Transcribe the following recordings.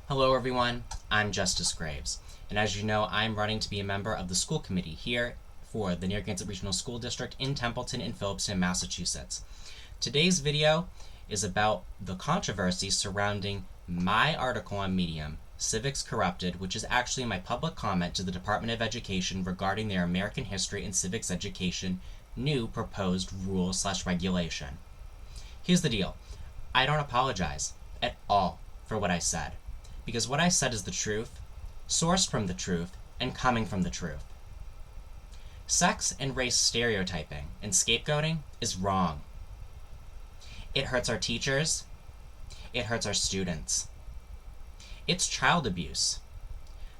Hello everyone, I'm Justice Graves, and as you know, I'm running to be a member of the school committee here for the Narragansett Regional School District in Templeton and Phillipston, Massachusetts. Today's video is about the controversy surrounding my article on Medium, Civics Corrupted, which is actually my public comment to the Department of Education regarding their American History and Civics Education new proposed rule/regulation. Here's the deal. I don't apologize at all for what I said, because what I said is the truth, sourced from the truth, and coming from the truth. Sex and race stereotyping and scapegoating is wrong. It hurts our teachers. It hurts our students. It's child abuse.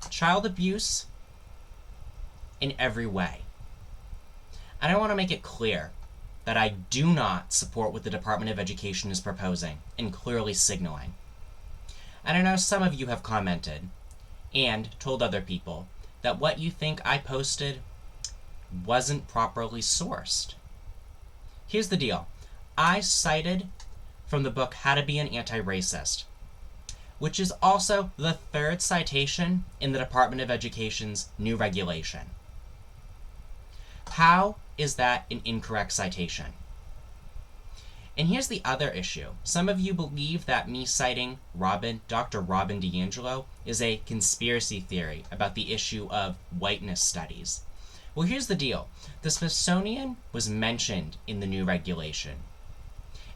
Child abuse in every way. And I want to make it clear that I do not support what the Department of Education is proposing and clearly signaling. And I know some of you have commented and told other people that what you think I posted wasn't properly sourced. Here's the deal. I cited from the book How to Be an Anti-Racist, which is also the third citation in the Department of Education's new regulation. How is that an incorrect citation? And here's the other issue. Some of you believe that me citing Dr. Robin DiAngelo is a conspiracy theory about the issue of whiteness studies. Well, here's the deal. The Smithsonian was mentioned in the new regulation.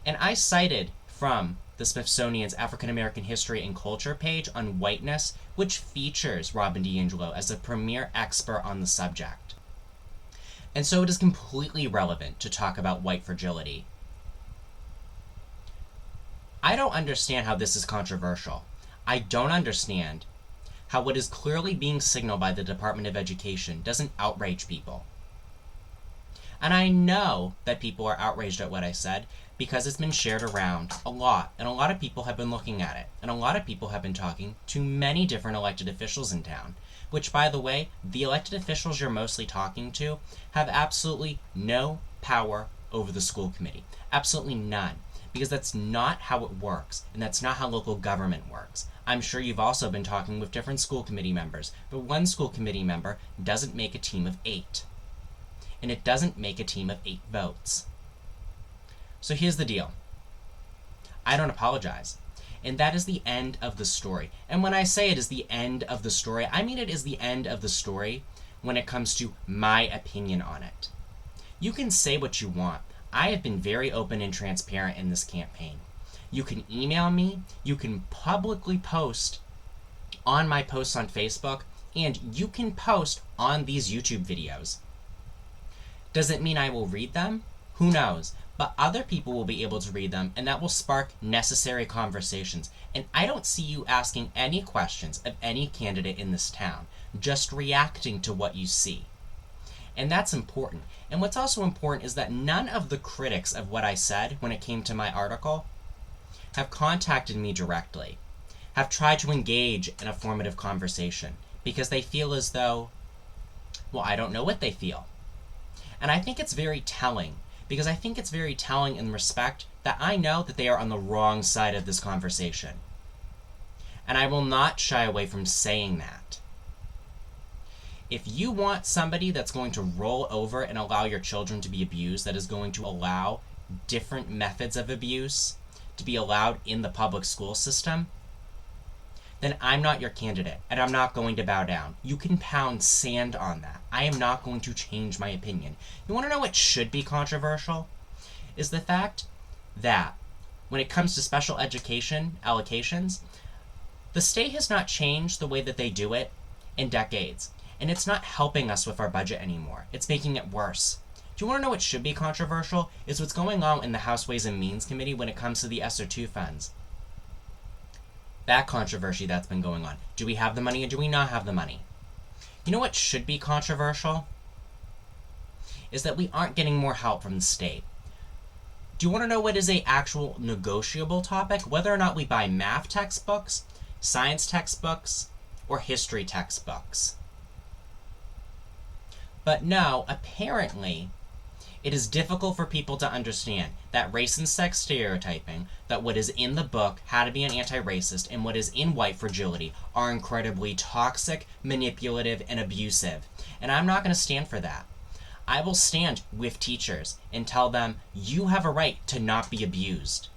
And I cited from the Smithsonian's African American History and Culture page on whiteness, which features Robin DiAngelo as a premier expert on the subject. And so it is completely relevant to talk about white fragility. I don't understand how this is controversial. I don't understand how what is clearly being signaled by the Department of Education doesn't outrage people. And I know that people are outraged at what I said because it's been shared around a lot, and a lot of people have been looking at it, and a lot of people have been talking to many different elected officials in town, which, by the way, the elected officials you're mostly talking to have absolutely no power over the school committee. Absolutely none. Because that's not how it works, and that's not how local government works. I'm sure you've also been talking with different school committee members, but one school committee member doesn't make a team of 8. And it doesn't make a team of 8 votes. So here's the deal. I don't apologize. And that is the end of the story. And when I say it is the end of the story, I mean it is the end of the story when it comes to my opinion on it. You can say what you want. I have been very open and transparent in this campaign. You can email me, you can publicly post on my posts on Facebook, and you can post on these YouTube videos. Does it mean I will read them? Who knows? But other people will be able to read them, and that will spark necessary conversations. And I don't see you asking any questions of any candidate in this town, just reacting to what you see. And that's important. And what's also important is that none of the critics of what I said when it came to my article have contacted me directly, have tried to engage in a formative conversation, because they feel as though, well, I don't know what they feel. And I think it's very telling, because I think it's very telling in respect that I know that they are on the wrong side of this conversation. And I will not shy away from saying that. If you want somebody that's going to roll over and allow your children to be abused, that is going to allow different methods of abuse to be allowed in the public school system, then I'm not your candidate, and I'm not going to bow down. You can pound sand on that. I am not going to change my opinion. You want to know what should be controversial? Is the fact that when it comes to special education allocations, the state has not changed the way that they do it in decades. And it's not helping us with our budget anymore. It's making it worse. Do you want to know what should be controversial? Is what's going on in the House Ways and Means Committee when it comes to the ESSER II funds. That controversy that's been going on. Do we have the money or do we not have the money? You know what should be controversial? Is that we aren't getting more help from the state. Do you want to know what is a actual negotiable topic? Whether or not we buy math textbooks, science textbooks, or history textbooks. But no, apparently, It is difficult for people to understand that race and sex stereotyping, that what is in the book, How to Be an Anti-Racist, and what is in White Fragility are incredibly toxic, manipulative, and abusive. And I'm not going to stand for that. I will stand with teachers and tell them, you have a right to not be abused.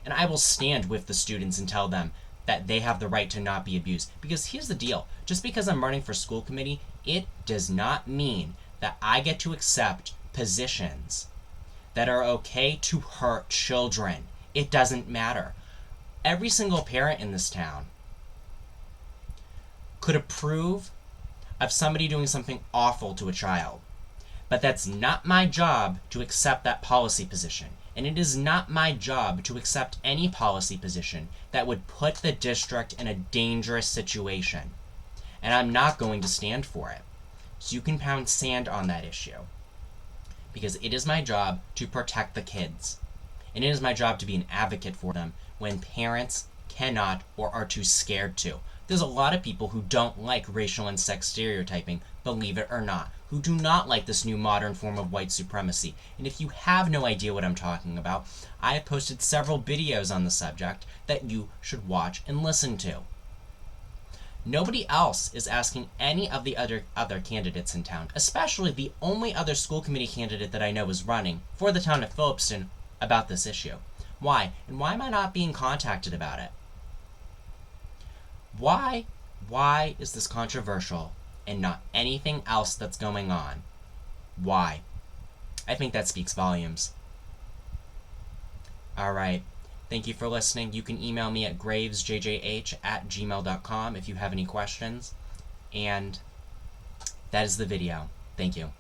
And I will stand with the students and tell them that they have the right to not be abused. Because here's the deal. Just because I'm running for school committee, it does not mean that I get to accept positions that are okay to hurt children. It doesn't matter. Every single parent in this town could approve of somebody doing something awful to a child. But that's not my job to accept that policy position. And it is not my job to accept any policy position that would put the district in a dangerous situation. And I'm not going to stand for it. So you can pound sand on that issue. Because it is my job to protect the kids. And it is my job to be an advocate for them when parents cannot or are too scared to. There's a lot of people who don't like racial and sex stereotyping, believe it or not, who do not like this new modern form of white supremacy. And if you have no idea what I'm talking about, I have posted several videos on the subject that you should watch and listen to. Nobody else is asking any of the other candidates in town, especially the only other school committee candidate that I know is running for the town of Phillipston, about this issue. Why? And why am I not being contacted about it? Why is this controversial and not anything else that's going on? Why? I think that speaks volumes. Alright, thank you for listening. You can email me at gravesjjh@gmail.com if you have any questions. And that is the video. Thank you.